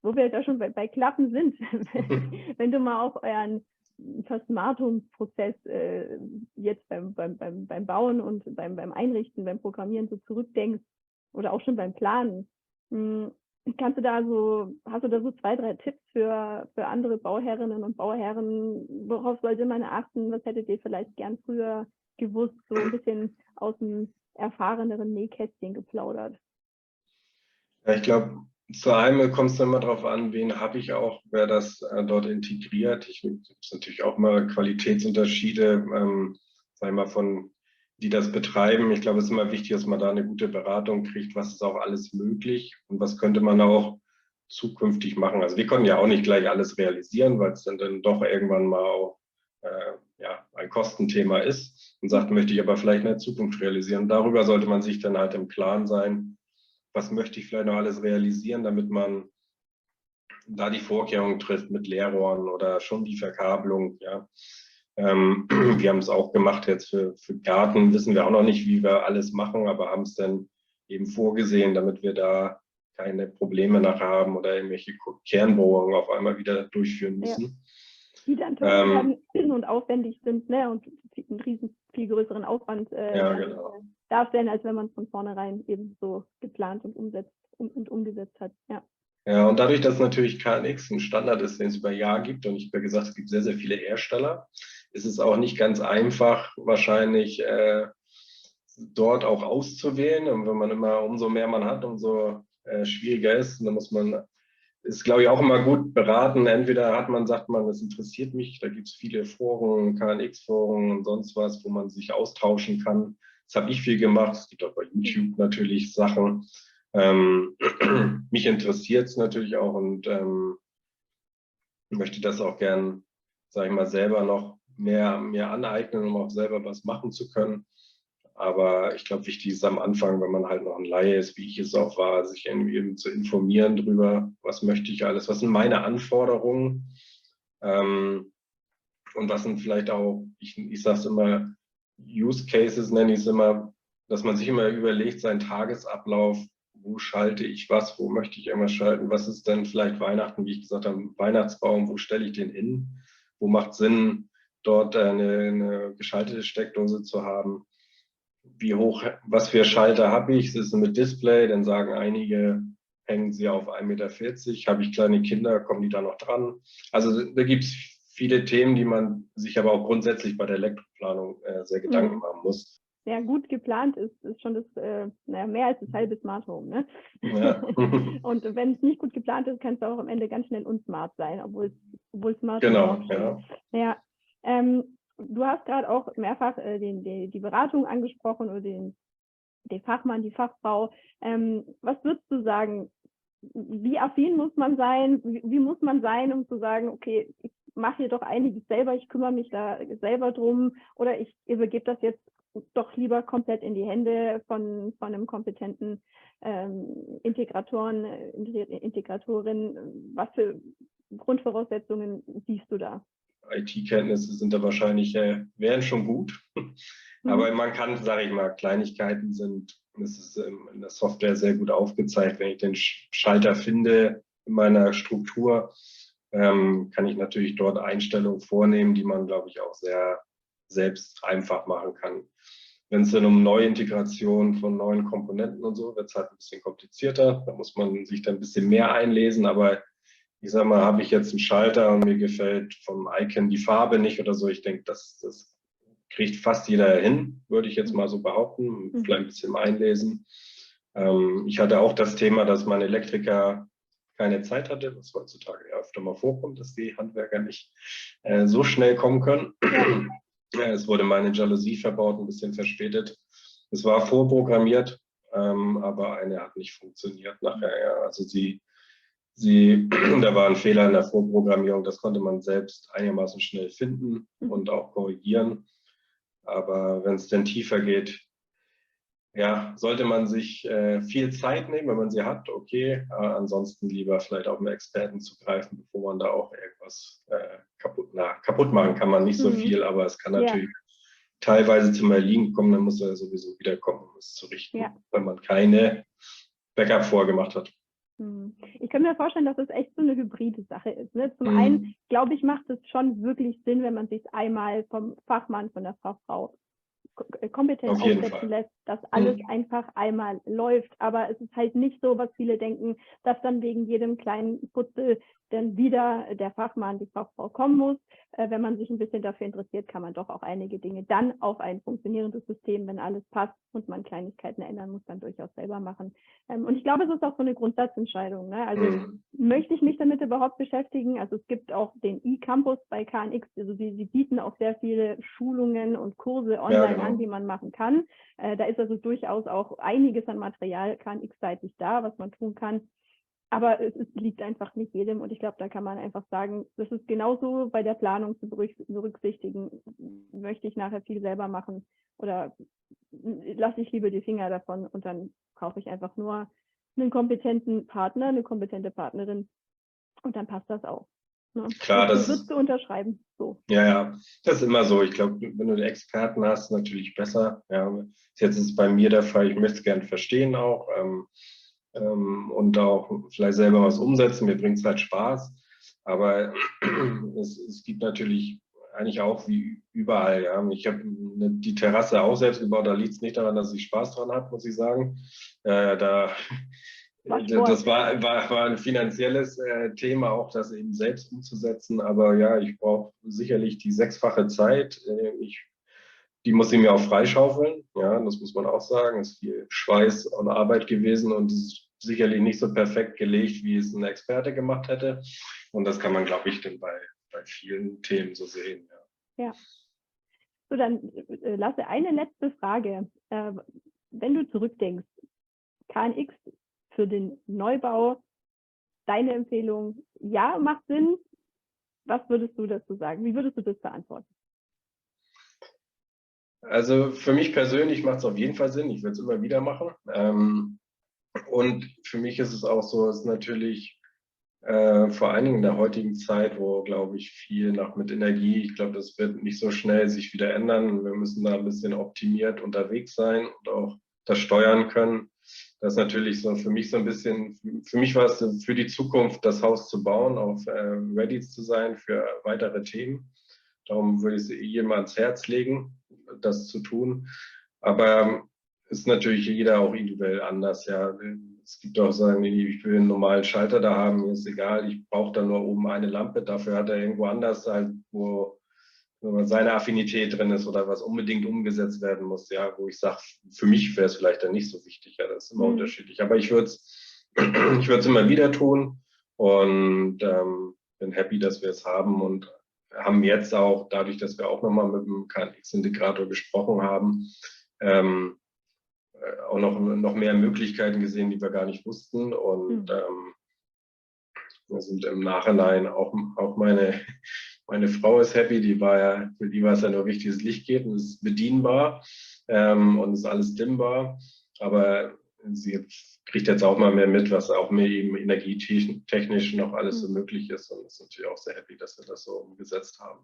wo wir da schon bei Klappen sind, wenn du mal auf euren Versmartungsprozess jetzt beim Bauen und beim Einrichten, beim Programmieren so zurückdenkst oder auch schon beim Planen, hast du da so 2, 3 Tipps für andere Bauherrinnen und Bauherren, worauf sollte man achten, was hättet ihr vielleicht gern früher gewusst, so ein bisschen aus dem erfahreneren Nähkästchen geplaudert? Ja, ich glaube, zu einem kommt es immer darauf an, wen habe ich auch, wer das dort integriert. Es gibt natürlich auch mal Qualitätsunterschiede, sag ich mal, von die das betreiben. Ich glaube, es ist immer wichtig, dass man da eine gute Beratung kriegt, was ist auch alles möglich und was könnte man auch zukünftig machen. Also wir konnten ja auch nicht gleich alles realisieren, weil es dann doch irgendwann mal auch ja, ein Kostenthema ist und sagt, möchte ich aber vielleicht in der Zukunft realisieren. Darüber sollte man sich dann halt im Klaren sein, was möchte ich vielleicht noch alles realisieren, damit man da die Vorkehrungen trifft mit Leerrohren oder schon die Verkabelung. Ja. Wir haben es auch gemacht jetzt für Garten, wissen wir auch noch nicht, wie wir alles machen, aber haben es dann eben vorgesehen, damit wir da keine Probleme nachher haben oder irgendwelche Kernbohrungen auf einmal wieder durchführen müssen. Ja. Die dann teuer werden und aufwendig sind, ne, und einen viel größeren Aufwand genau. darstellen, als wenn man es von vornherein eben so geplant und umgesetzt hat. Ja. Ja, und dadurch, dass natürlich KNX ein Standard ist, den es über Jahre gibt, und ich habe ja gesagt, es gibt sehr, sehr viele Hersteller, ist es auch nicht ganz einfach, wahrscheinlich dort auch auszuwählen. Und wenn man immer, umso mehr man hat, umso schwieriger ist. Und dann muss man, ist glaube ich auch immer gut beraten. Entweder sagt man, das interessiert mich, da gibt es viele Foren, KNX-Foren und sonst was, wo man sich austauschen kann. Das habe ich viel gemacht. Es gibt auch bei YouTube natürlich Sachen. Mich interessiert es natürlich auch und möchte das auch gern, sage ich mal, selber noch mehr aneignen, um auch selber was machen zu können. Aber ich glaube, wichtig ist am Anfang, wenn man halt noch ein Laie ist, wie ich es auch war, sich irgendwie eben zu informieren darüber, was möchte ich alles, was sind meine Anforderungen und was sind vielleicht auch, ich sage es immer, Use Cases nenne ich es immer, dass man sich immer überlegt, seinen Tagesablauf, wo schalte ich was, wo möchte ich irgendwas schalten, was ist denn vielleicht Weihnachten, wie ich gesagt habe, Weihnachtsbaum, wo stelle ich den hin, wo macht Sinn, dort eine geschaltete Steckdose zu haben, wie hoch, was für Schalter habe ich, ist es mit Display, dann sagen einige, hängen sie auf 1,40 Meter, habe ich kleine Kinder, kommen die da noch dran, also da gibt es viele Themen, die man sich aber auch grundsätzlich bei der Elektroplanung sehr Gedanken machen muss. Ja, gut geplant ist schon das, mehr als das halbe Smart Home. Ne? Ja. Und wenn es nicht gut geplant ist, kann es auch am Ende ganz schnell unsmart sein, obwohl smart Genau, ist. Genau, ja. Du hast gerade auch mehrfach die Beratung angesprochen oder den Fachmann, die Fachfrau. Was würdest du sagen, wie affin muss man sein? Wie muss man sein, um zu sagen, okay, ich mache hier doch einiges selber, ich kümmere mich da selber drum oder ich übergebe das jetzt doch lieber komplett in die Hände von einem kompetenten Integratorin. Was für Grundvoraussetzungen siehst du da? IT-Kenntnisse sind da wahrscheinlich, wären schon gut. Aber man kann, sage ich mal, Kleinigkeiten sind, das ist in der Software sehr gut aufgezeigt. Wenn ich den Schalter finde in meiner Struktur, kann ich natürlich dort Einstellungen vornehmen, die man, glaube ich, auch sehr selbst einfach machen kann. Wenn es dann um Neuintegration von neuen Komponenten und so, wird es halt ein bisschen komplizierter. Da muss man sich dann ein bisschen mehr einlesen, aber ich sag mal, habe ich jetzt einen Schalter und mir gefällt vom Icon die Farbe nicht oder so, ich denke, das kriegt fast jeder hin, würde ich jetzt mal so behaupten, vielleicht ein bisschen einlesen. Ich hatte auch das Thema, dass mein Elektriker keine Zeit hatte, was heutzutage ja öfter mal vorkommt, dass die Handwerker nicht so schnell kommen können. Es wurde meine Jalousie verbaut, ein bisschen verspätet. Es war vorprogrammiert, aber eine hat nicht funktioniert nachher. Ja. Also da war ein Fehler in der Vorprogrammierung, das konnte man selbst einigermaßen schnell finden und auch korrigieren. Aber wenn es dann tiefer geht, ja, sollte man sich viel Zeit nehmen, wenn man sie hat, okay. Ansonsten lieber vielleicht auf einen Experten zugreifen, bevor man da auch irgendwas kaputt machen kann man nicht so viel, aber es kann natürlich teilweise zum Erliegen kommen, dann muss er sowieso wiederkommen, um es zu richten, wenn man keine Backup vorgemacht hat. Ich kann mir vorstellen, dass es echt so eine hybride Sache ist. Ne? Zum einen, glaube ich, macht es schon wirklich Sinn, wenn man sich einmal vom Fachmann, von der Fachfrau kompetent aufsetzen lässt, dass alles einfach einmal läuft. Aber es ist halt nicht so, was viele denken, dass dann wegen jedem kleinen Putzel dann wieder der Fachmann, die Fachfrau kommen muss. Wenn man sich ein bisschen dafür interessiert, kann man doch auch einige Dinge dann auf ein funktionierendes System, wenn alles passt und man Kleinigkeiten ändern muss, dann durchaus selber machen. Und ich glaube, es ist auch so eine Grundsatzentscheidung. Ne? Also möchte ich mich damit überhaupt beschäftigen? Also es gibt auch den E-Campus bei KNX, also sie bieten auch sehr viele Schulungen und Kurse online an, die man machen kann. Da ist also durchaus auch einiges an Material KNX-seitig da, was man tun kann. Aber es liegt einfach nicht jedem und ich glaube, da kann man einfach sagen, das ist genauso bei der Planung zu berücksichtigen, möchte ich nachher viel selber machen oder lasse ich lieber die Finger davon und dann brauche ich einfach nur einen kompetenten Partner, eine kompetente Partnerin und dann passt das auch. Ne? Klar, das würdest du unterschreiben. So. Ja, das ist immer so. Ich glaube, wenn du Experten hast, natürlich besser. Ja, jetzt ist es bei mir der Fall, ich möchte es gerne verstehen auch. Und auch vielleicht selber was umsetzen. Mir bringt es halt Spaß. Aber es gibt natürlich eigentlich auch wie überall. Ja. Ich habe die Terrasse auch selbst gebaut. Da liegt es nicht daran, dass ich Spaß dran habe, muss ich sagen. Das war ein finanzielles Thema, auch das eben selbst umzusetzen. Aber ja, ich brauche sicherlich die 6-fache Zeit. Die muss ich mir auch freischaufeln. Ja, das muss man auch sagen. Es ist viel Schweiß und Arbeit gewesen und es ist sicherlich nicht so perfekt gelegt, wie es ein Experte gemacht hätte. Und das kann man, glaube ich, dann bei vielen Themen so sehen. Ja. So, dann Lasse, eine letzte Frage. Wenn du zurückdenkst, KNX für den Neubau, deine Empfehlung, ja, macht Sinn. Was würdest du dazu sagen? Wie würdest du das beantworten? Also für mich persönlich macht es auf jeden Fall Sinn. Ich würde es immer wieder machen. Und für mich ist es auch so, es ist natürlich vor allen Dingen in der heutigen Zeit, wo, glaube ich, viel noch mit Energie, ich glaube, das wird nicht so schnell sich wieder ändern. Wir müssen da ein bisschen optimiert unterwegs sein und auch das steuern können. Das ist natürlich so für mich so ein bisschen, für mich war es für die Zukunft, das Haus zu bauen, auch ready zu sein für weitere Themen. Darum würde ich es jedem ans Herz legen, das zu tun. Aber ist natürlich jeder auch individuell anders. Ja, es gibt auch sagen, ich will einen normalen Schalter da haben, mir ist egal, ich brauche da nur oben eine Lampe. Dafür hat er irgendwo anders halt, wo seine Affinität drin ist oder was unbedingt umgesetzt werden muss. Ja, wo ich sage, für mich wäre es vielleicht dann nicht so wichtig. Ja, das ist immer unterschiedlich. Aber ich würde es immer wieder tun und bin happy, dass wir es haben und haben jetzt auch, dadurch, dass wir auch nochmal mit dem KNX-Integrator gesprochen haben, auch noch mehr Möglichkeiten gesehen, die wir gar nicht wussten. Und wir sind im Nachhinein auch meine Frau ist happy, für die war es ja nur wichtig, dass Licht geht und es ist bedienbar und es ist alles dimmbar. Aber sie kriegt jetzt auch mal mehr mit, was auch mehr eben energietechnisch noch alles so möglich ist und ist natürlich auch sehr happy, dass wir das so umgesetzt haben.